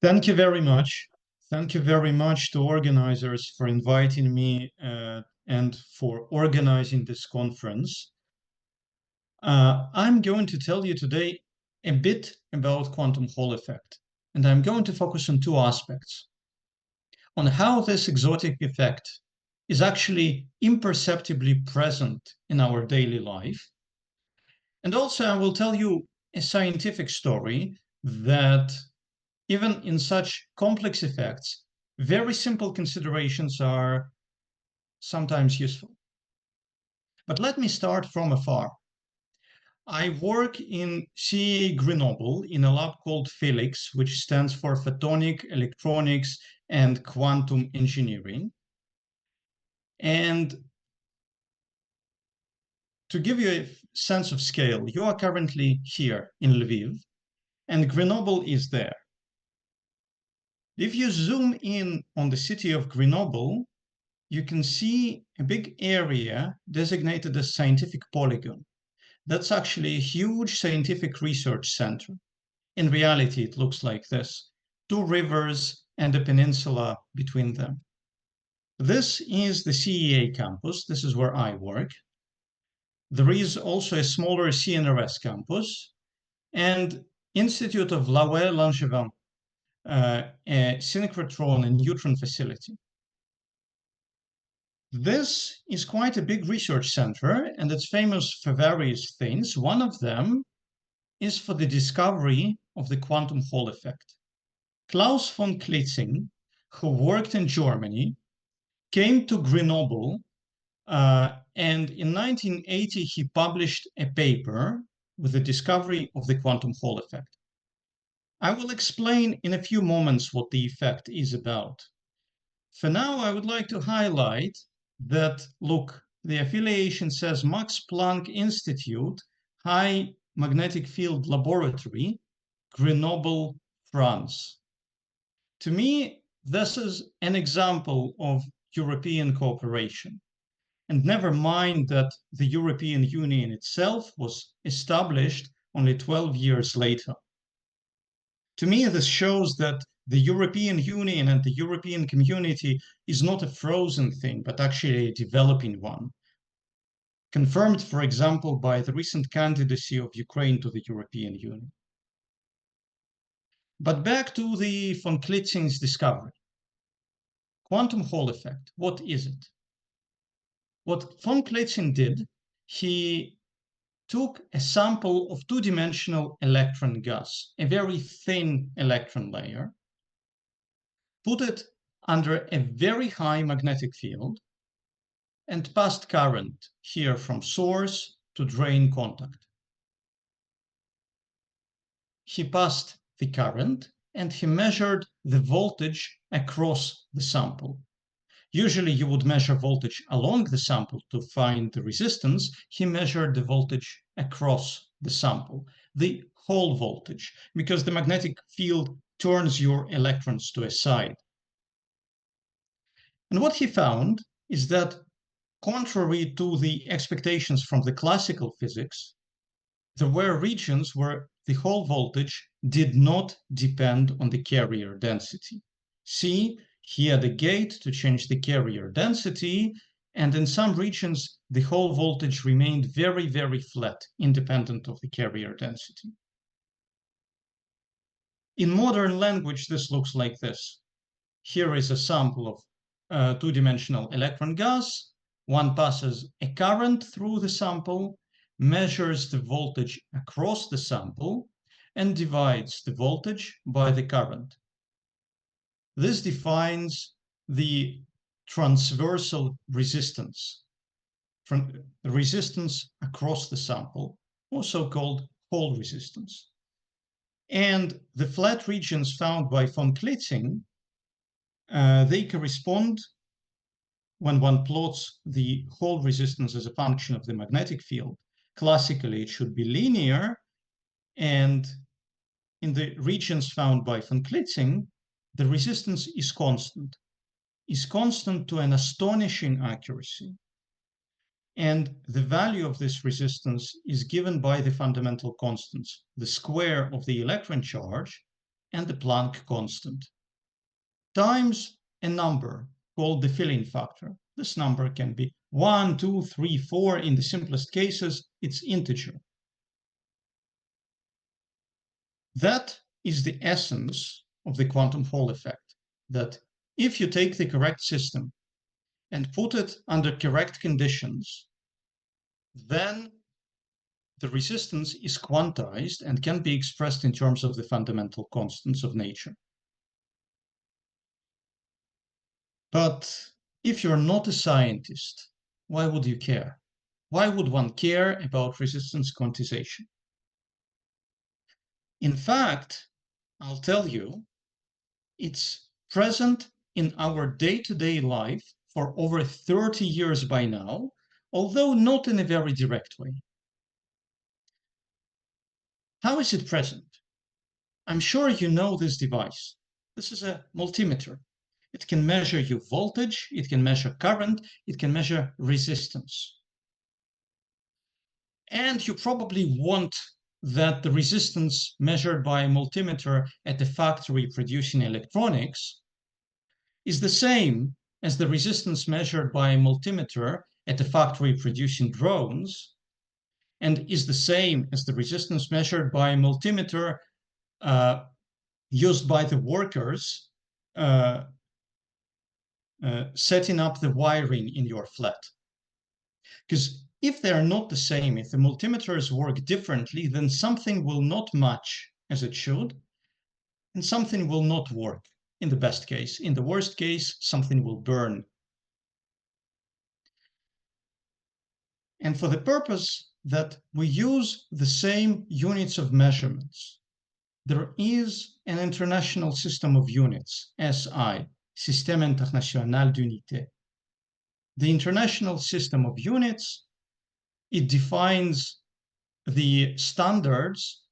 Thank you very much. Thank you very much to organizers for inviting me and for organizing this conference. I'm going to tell you today a bit about quantum Hall effect, and I'm going to focus on two aspects: on how this exotic effect is actually imperceptibly present in our daily life, and also I will tell you a scientific story that even in such complex effects, very simple considerations are sometimes useful. But let me start from afar. I work in CEA Grenoble in a lab called PHYLIX, which stands for Photonic Electronics and Quantum Engineering. And to give you a sense of scale, you are currently here in Lviv, and Grenoble is there. If you zoom in on the city of Grenoble, you can see a big area designated as scientific polygon. That's actually a huge scientific research center. In reality, it looks like this: two rivers and a peninsula between them. This is the CEA campus. This is where I work. There is also a smaller CNRS campus and Institute of Laue-Langevin, a synchrotron and neutron facility. This is quite a big research center, and it's famous for various things. One of them is for the discovery of the quantum Hall effect. Klaus von Klitzing, who worked in Germany, came to Grenoble, and in 1980 he published a paper with the discovery of the quantum Hall effect. I will explain in a few moments what the effect is about. For now, I would like to highlight that, look, the affiliation says Max Planck Institute, High Magnetic Field Laboratory, Grenoble, France. To me, this is an example of European cooperation. And never mind that the European Union itself was established only 12 years later. To me, this shows that the European Union and the European community is not a frozen thing, but actually a developing one, confirmed, for example, by the recent candidacy of Ukraine to the European Union. But back to the von Klitzing's discovery. Quantum Hall effect, what is it? What von Klitzing did, he took a sample of two-dimensional electron gas, a very thin electron layer, put it under a very high magnetic field, and passed current here from source to drain contact. He passed the current and he measured the voltage across the sample. Usually you would measure voltage along the sample to find the resistance. He measured the voltage across the sample, the whole voltage, because the magnetic field turns your electrons to a side. And what he found is that, contrary to the expectations from the classical physics, there were regions where the whole voltage did not depend on the carrier density. See, he had a gate to change the carrier density, and in some regions, the whole voltage remained very, very flat, independent of the carrier density. In modern language, this looks like this. Here is a sample of two-dimensional electron gas. One passes a current through the sample, measures the voltage across the sample, and divides the voltage by the current. This defines the transversal resistance, from the resistance across the sample, also called Hall resistance. And the flat regions found by von Klitzing, they correspond, when one plots the Hall resistance as a function of the magnetic field. Classically, it should be linear, and in the regions found by von Klitzing, the resistance is constant to an astonishing accuracy. And the value of this resistance is given by the fundamental constants, the square of the electron charge and the Planck constant times a number called the filling factor. This number can be 1, 2, 3, 4. In the simplest cases, it's integer. That is the essence of the quantum Hall effect, that if you take the correct system and put it under correct conditions, then the resistance is quantized and can be expressed in terms of the fundamental constants of nature. But if you're not a scientist, why would you care? Why would one care about resistance quantization? In fact, I'll tell you, it's present in our day-to-day life for over 30 years by now, although not in a very direct way. How is it present? I'm sure you know this device. This is a multimeter. It can measure your voltage, it can measure current, it can measure resistance. And you probably want that the resistance measured by a multimeter at the factory producing electronics is the same as the resistance measured by a multimeter at the factory producing drones, and is the same as the resistance measured by a multimeter used by the workers setting up the wiring in your flat. Because if they are not the same, if the multimeters work differently, then something will not match as it should, and something will not work in the best case. In the worst case, something will burn. And for the purpose that we use the same units of measurements, there is an international system of units, SI, Système International d'Unité. The international system of units, it defines the standards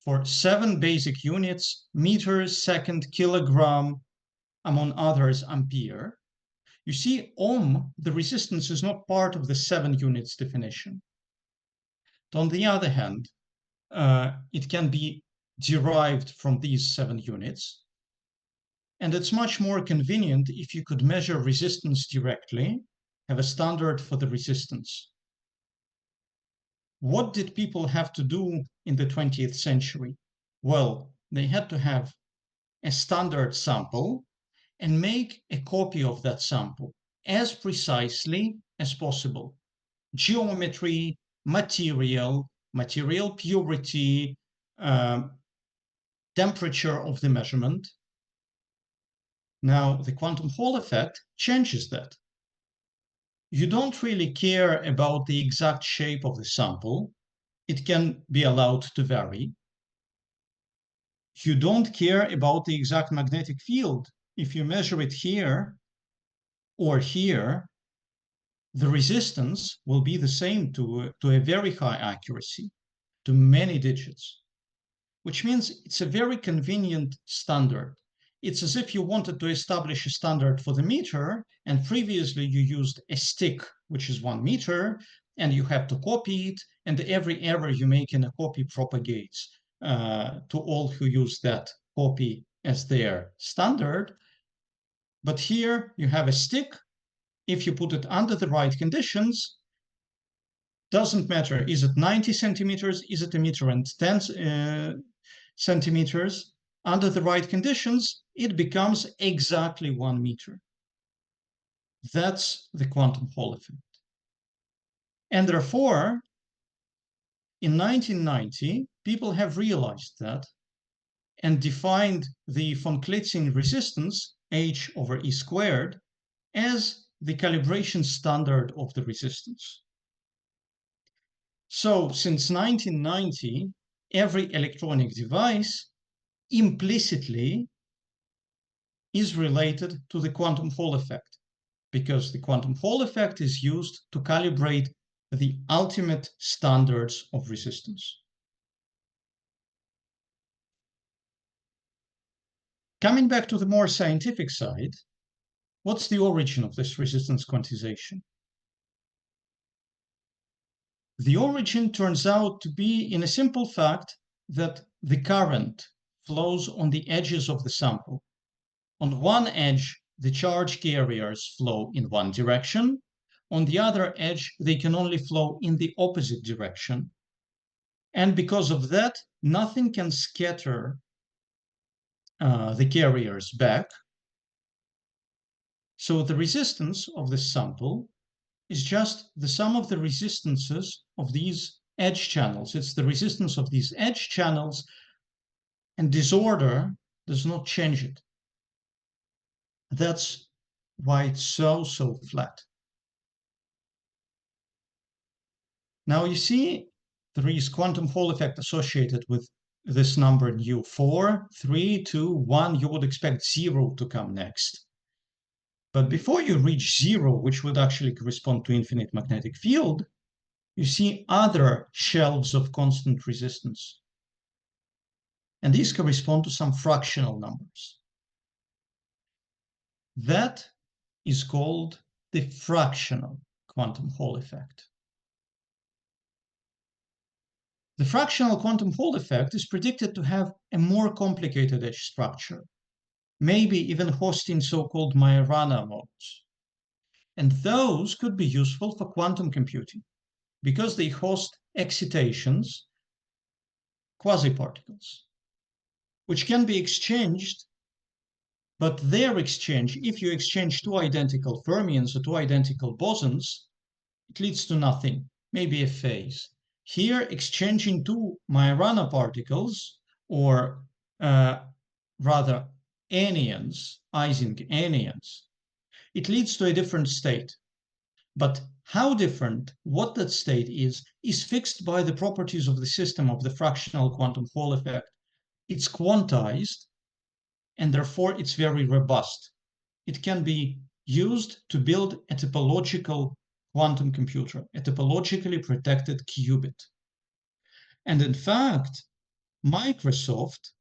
for 7 basic units: meters, second, kilogram, among others, ampere. You see, ohm, the resistance, is not part of the 7 units definition. But on the other hand, it can be derived from these 7 units. And it's much more convenient if you could measure resistance directly, have a standard for the resistance. What did people have to do in the 20th century? Well, they had to have a standard sample and make a copy of that sample as precisely as possible. Geometry, material purity, temperature of the measurement. Now, the quantum Hall effect changes that. You don't really care about the exact shape of the sample. It can be allowed to vary. You don't care about the exact magnetic field. If you measure it here or here, the resistance will be the same to a very high accuracy, to many digits, which means it's a very convenient standard. It's as if you wanted to establish a standard for the meter, and previously you used a stick, which is 1 meter, and you have to copy it, and every error you make in a copy propagates to all who use that copy as their standard. But here you have a stick. If you put it under the right conditions, doesn't matter, is it 90 centimeters, is it 1.10 meters, centimeters, under the right conditions, it becomes exactly 1 meter. That's the quantum Hall effect. And therefore, in 1990, people have realized that and defined the von Klitzing resistance, H over E squared, as the calibration standard of the resistance. So since 1990, every electronic device implicitly is related to the quantum Hall effect, because the quantum Hall effect is used to calibrate the ultimate standards of resistance. Coming back to the more scientific side, what's the origin of this resistance quantization? The origin turns out to be in a simple fact that the current flows on the edges of the sample. On one edge, the charge carriers flow in one direction. On the other edge, they can only flow in the opposite direction. And because of that, nothing can scatter the carriers back. So the resistance of this sample is just the sum of the resistances of these edge channels. It's the resistance of these edge channels, and disorder does not change it. That's why it's so flat. Now you see there is quantum Hall effect associated with this number nu. 4, 3, 2, 1, you would expect 0 to come next. But before you reach 0, which would actually correspond to infinite magnetic field, you see other shelves of constant resistance. And these correspond to some fractional numbers. That is called the fractional quantum Hall effect. The fractional quantum Hall effect is predicted to have a more complicated edge structure, maybe even hosting so-called Majorana modes. And those could be useful for quantum computing because they host excitations, quasiparticles, which can be exchanged, but their exchange, if you exchange two identical fermions or two identical bosons, it leads to nothing, maybe a phase. Here, exchanging two Majorana particles, or rather anyons, Ising anyons, it leads to a different state. But how different, what that state is fixed by the properties of the system of the fractional quantum Hall effect. It's quantized, and therefore it's very robust. It can be used to build a topological quantum computer, a topologically protected qubit. And in fact, Microsoft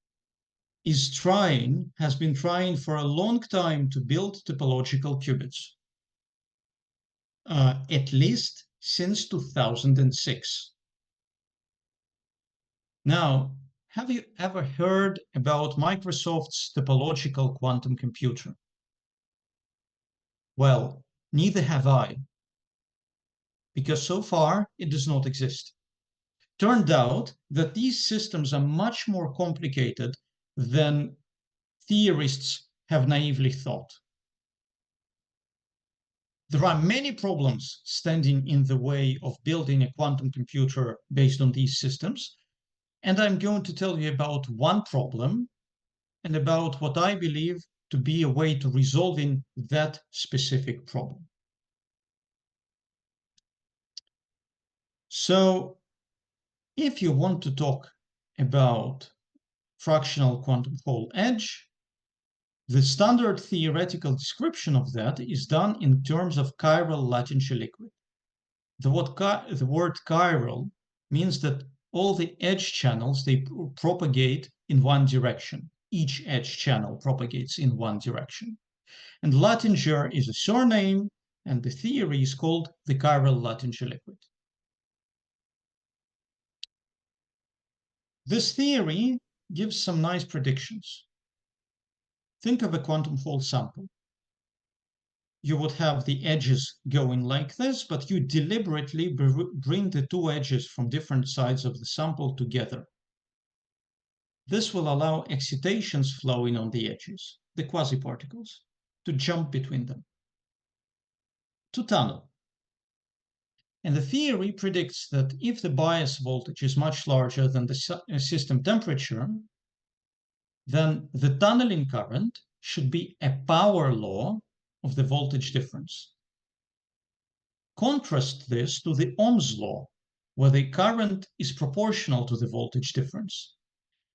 has been trying for a long time to build topological qubits, at least since 2006. Now, have you ever heard about Microsoft's topological quantum computer? Well, neither have I, because so far it does not exist. Turned out that these systems are much more complicated than theorists have naively thought. There are many problems standing in the way of building a quantum computer based on these systems, and I'm going to tell you about one problem and about what I believe to be a way to resolving that specific problem. So, if you want to talk about fractional quantum Hall edge, the standard theoretical description of that is done in terms of chiral latency liquid. The word chiral means that all the edge channels, they propagate in one direction. Each edge channel propagates in one direction. And Latinger is a surname, and the theory is called the chiral latency liquid. This theory gives some nice predictions. Think of a quantum Hall sample. You would have the edges going like this, but you deliberately bring the two edges from different sides of the sample together. This will allow excitations flowing on the edges, the quasiparticles, to jump between them, to tunnel. And the theory predicts that if the bias voltage is much larger than the system temperature, then the tunneling current should be a power law of the voltage difference. Contrast this to the Ohm's law, where the current is proportional to the voltage difference.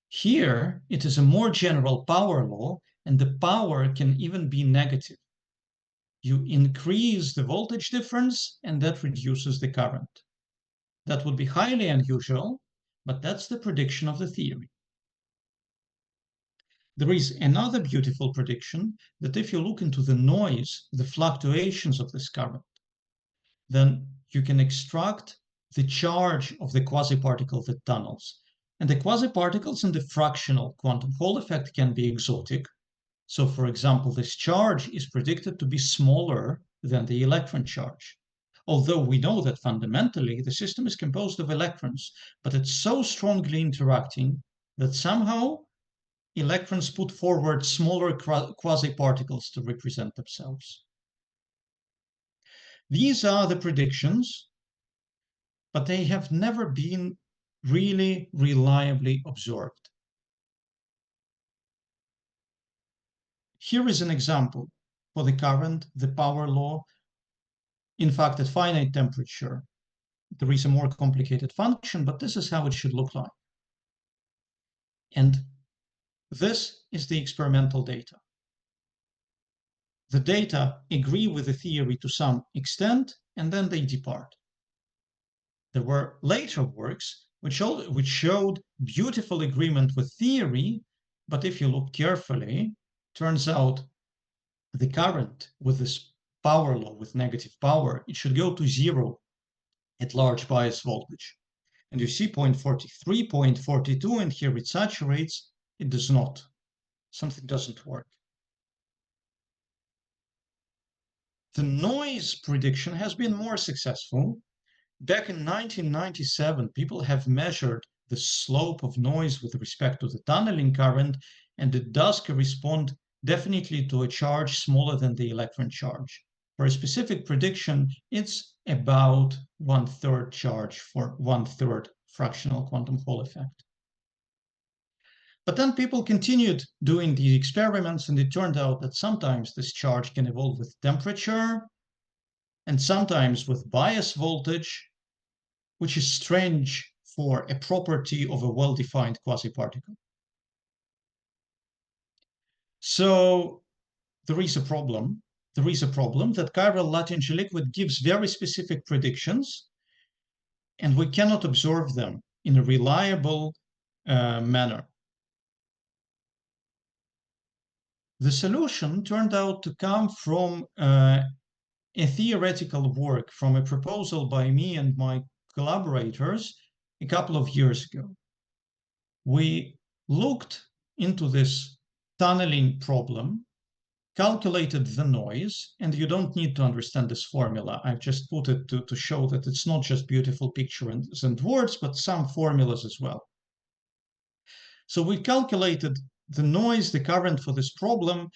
Here, it is a more general power law, and the power can even be negative. You increase the voltage difference, and that reduces the current. That would be highly unusual, but that's the prediction of the theory. There is another beautiful prediction that if you look into the noise, the fluctuations of this current, then you can extract the charge of the quasiparticle that tunnels. And the quasi-particles in the fractional quantum Hall effect can be exotic. So, for example, this charge is predicted to be smaller than the electron charge. Although we know that fundamentally the system is composed of electrons, but it's so strongly interacting that somehow electrons put forward smaller quasi-particles to represent themselves. These are the predictions, but they have never been really reliably observed. Here is an example for the current, the power law. In fact, at finite temperature, there is a more complicated function, but this is how it should look like. And this is the experimental data. The data agree with the theory to some extent, and then they depart. There were later works which showed beautiful agreement with theory, but if you look carefully, turns out the current with this power law, with negative power, it should go to zero at large bias voltage. And you see 0.43, 0.42, and here it saturates. It does not. Something doesn't work. The noise prediction has been more successful. Back in 1997, people have measured the slope of noise with respect to the tunneling current, and it does correspond definitely to a charge smaller than the electron charge. For a specific prediction, it's about 1/3 charge for 1/3 fractional quantum Hall effect. But then people continued doing these experiments, and it turned out that sometimes this charge can evolve with temperature and sometimes with bias voltage, which is strange for a property of a well-defined quasi-particle. So there is a problem. There is a problem that chiral Lagrange liquid gives very specific predictions, and we cannot observe them in a reliable manner. The solution turned out to come from a theoretical work, from a proposal by me and my collaborators a couple of years ago. We looked into this tunneling problem, calculated the noise, and you don't need to understand this formula. I've just put it to show that it's not just beautiful pictures and words, but some formulas as well. So we calculated the noise, the current for this problem,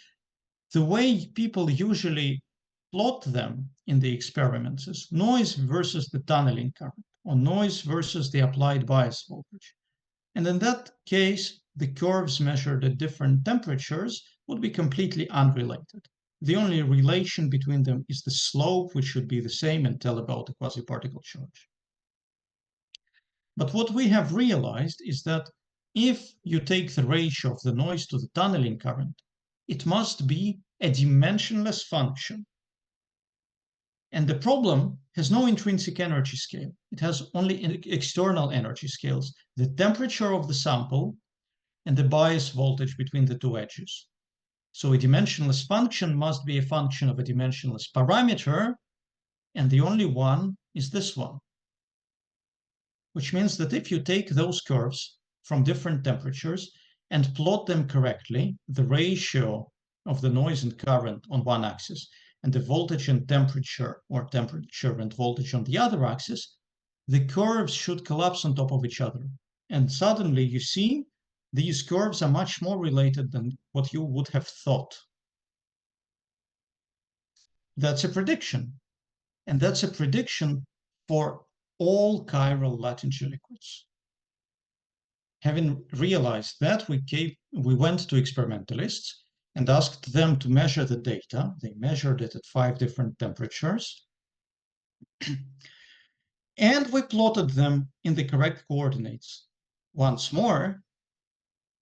the way people usually plot them in the experiments is noise versus the tunneling current, or noise versus the applied bias voltage. And in that case, the curves measured at different temperatures would be completely unrelated. The only relation between them is the slope, which should be the same and tell about the quasi-particle charge. But what we have realized is that if you take the ratio of the noise to the tunneling current, it must be a dimensionless function. And the problem has no intrinsic energy scale. It has only external energy scales, the temperature of the sample and the bias voltage between the two edges. So a dimensionless function must be a function of a dimensionless parameter, and the only one is this one. Which means that if you take those curves from different temperatures and plot them correctly, the ratio of the noise and current on one axis and the voltage and temperature, or temperature and voltage on the other axis, the curves should collapse on top of each other. And suddenly you see these curves are much more related than what you would have thought. That's a prediction. And that's a prediction for all chiral Lagrange liquids. Having realized that, we went to experimentalists and asked them to measure the data. They measured it at 5 different temperatures. And we plotted them in the correct coordinates. Once more,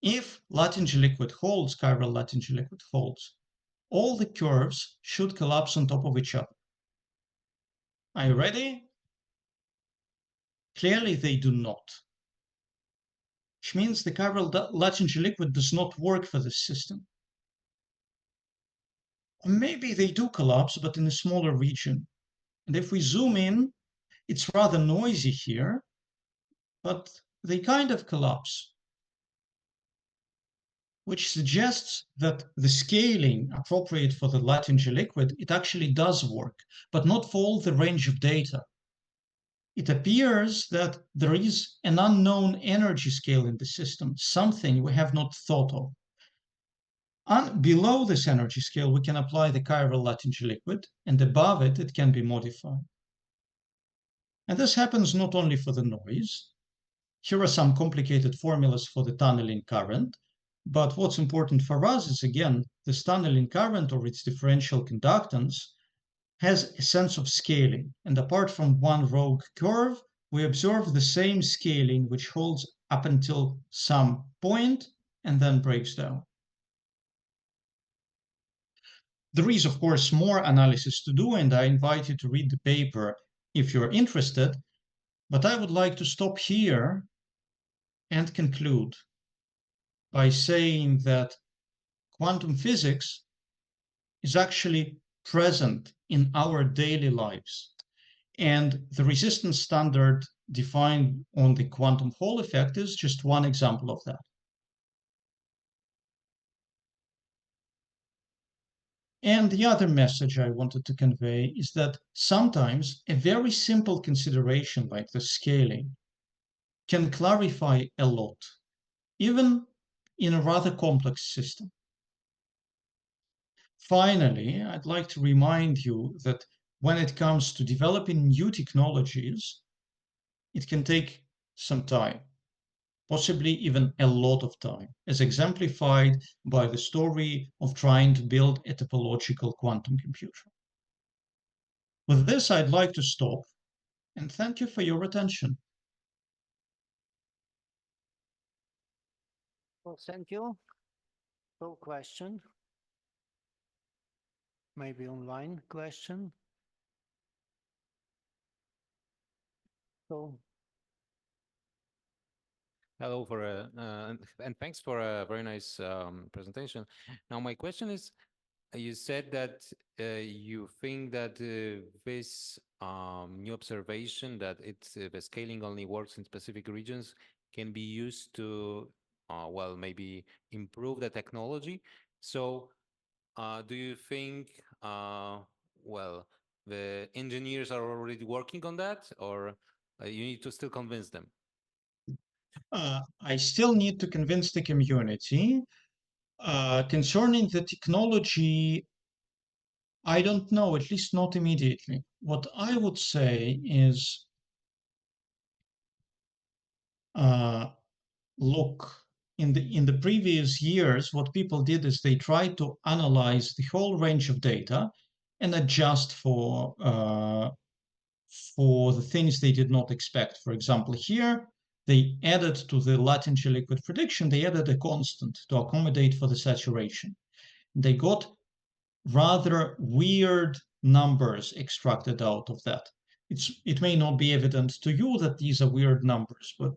if Lagrange liquid holds, chiral Lagrange liquid holds, all the curves should collapse on top of each other. Are you ready? Clearly they do not. Which means the chiral Lagrange liquid does not work for this system. Or maybe they do collapse, but in a smaller region. And if we zoom in, it's rather noisy here, but they kind of collapse, which suggests that the scaling appropriate for the Latinger liquid, it actually does work, but not for all the range of data. It appears that there is an unknown energy scale in the system, something we have not thought of. Below this energy scale, we can apply the chiral Latinger liquid, and above it, it can be modified. And this happens not only for the noise. Here are some complicated formulas for the tunneling current, but what's important for us is, again, this tunneling current or its differential conductance has a sense of scaling, and apart from one rogue curve, we observe the same scaling which holds up until some point and then breaks down. There is, of course, more analysis to do, and I invite you to read the paper if you're interested, but I would like to stop here and conclude by saying that quantum physics is actually present in our daily lives. And the resistance standard defined on the quantum Hall effect is just one example of that. And the other message I wanted to convey is that sometimes a very simple consideration like the scaling can clarify a lot, even in a rather complex system. Finally, I'd like to remind you that when it comes to developing new technologies, it can take some time, possibly even a lot of time, as exemplified by the story of trying to build a topological quantum computer. With this, I'd like to stop and thank you for your attention. Well, thank you. So question, maybe online question. So Hello and thanks for a very nice presentation. Now my question is, you said that you think that this new observation that the scaling only works in specific regions can be used to, well, maybe improve the technology. So do you think, well, the engineers are already working on that, or you need to still convince them? I still need to convince the community. Concerning the technology, I don't know, at least not immediately. What I would say is, look, in the previous years, what people did is they tried to analyze the whole range of data and adjust for the things they did not expect. For example, here they added to the Latinger liquid prediction, they added a constant to accommodate for the saturation. They got rather weird numbers extracted out of that. It may not be evident to you that these are weird numbers, but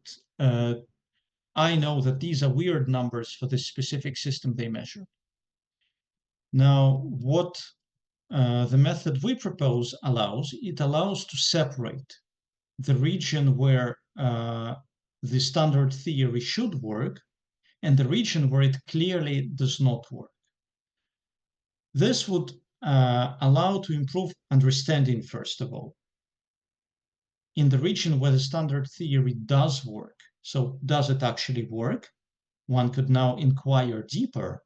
I know that these are weird numbers for this specific system they measure. Now, what the method we propose allows, it allows to separate the region where the standard theory should work and the region where it clearly does not work. This would allow to improve understanding, first of all. In the region where the standard theory does work, so does it actually work? One could now inquire deeper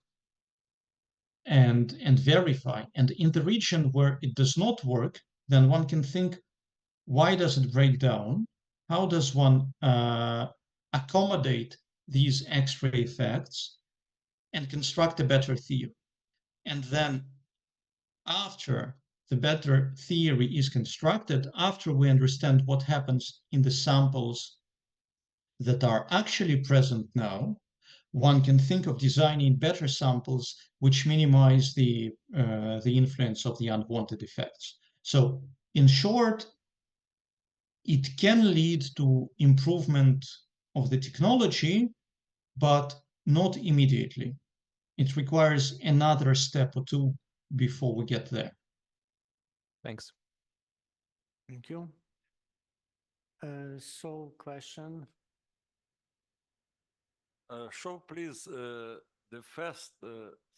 and verify. And in the region where it does not work, then one can think, why does it break down? How does one accommodate these X-ray effects and construct a better theory? And then after the better theory is constructed, after we understand what happens in the samples that are actually present now, one can think of designing better samples which minimize the influence of the unwanted effects. So in short, it can lead to improvement of the technology, but not immediately. It requires another step or two before we get there. Thanks. thank you. So question, Show please the first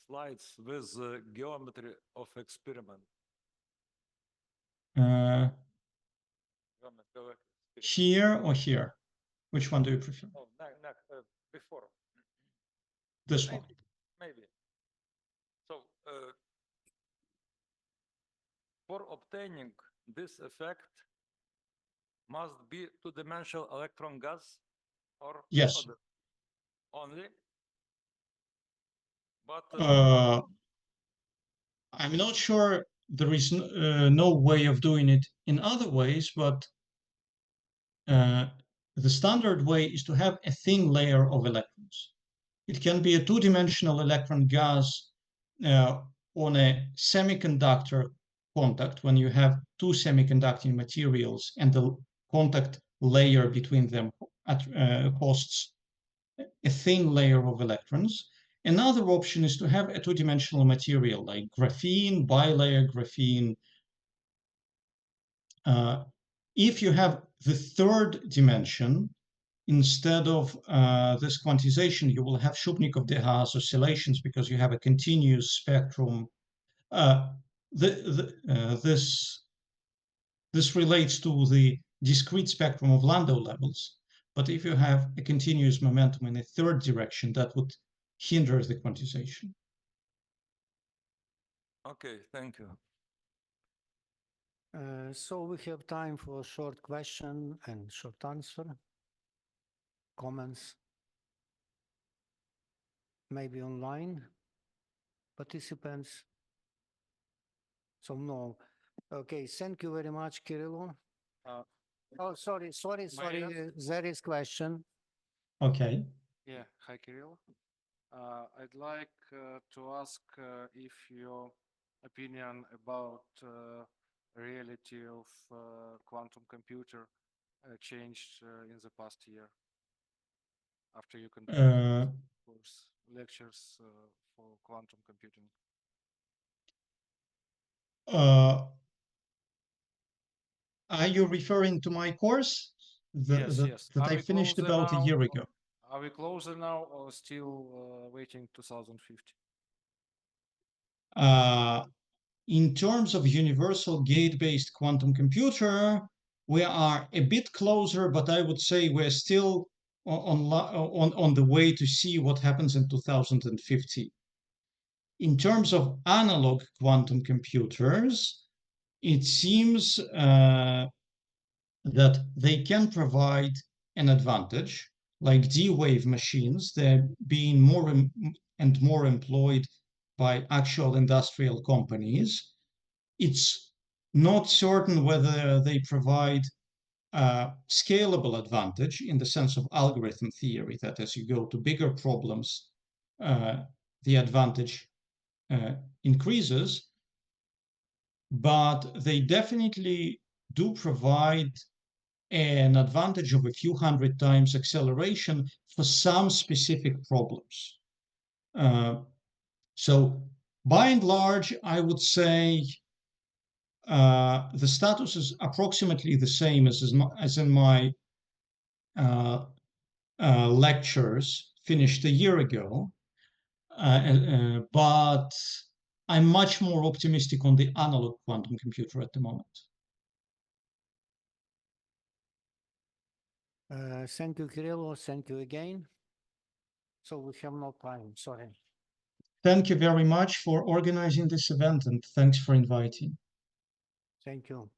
slides with the geometry of experiment. Uh, Geometry of experiment. Here or here? Which one do you prefer? Oh, before. This one. Maybe. So for obtaining this effect must be two-dimensional electron gas or Yes. other only. But I'm not sure there is no way of doing it in other ways, but the standard way is to have a thin layer of electrons. It can be a two-dimensional electron gas on a semiconductor contact when you have two semiconducting materials and the contact layer between them hosts a thin layer of electrons. Another option is to have a two-dimensional material like graphene, bilayer graphene. If you have the third dimension, instead of this quantization, you will have Shubnikov-de Haas oscillations because you have a continuous spectrum. This relates to the discrete spectrum of Landau levels. But if you have a continuous momentum in a third direction, that would hinder the quantization. okay, thank you. So we have time for a short question and short answer. Comments? Maybe online participants? So no. Okay, thank you very much, Kyrylo. Oh, sorry. There is question. Okay. Yeah, hi Kirill. I'd like to ask if your opinion about reality of quantum computer changed in the past year after you conducted course lectures for quantum computing. Are you referring to my course Yes. that Are I we finished closer about a now? year ago? Are we closer now or still waiting 2050? In terms of universal gate-based quantum computer, we are a bit closer, but I would say we're still on the way to see what happens in 2050. In terms of analog quantum computers, it seems that they can provide an advantage, like D-wave machines. They're being more and more employed by actual industrial companies. It's not certain whether they provide a scalable advantage in the sense of algorithm theory, that as you go to bigger problems, the advantage increases, but they definitely do provide an advantage of a few hundred times acceleration for some specific problems. So by and large, I would say the status is approximately the same as in my lectures finished a year ago, but I'm much more optimistic on the analog quantum computer at the moment. Thank you, Kyrylo. Thank you again. So we have no time. Sorry. Thank you very much for organizing this event, and thanks for inviting. Thank you.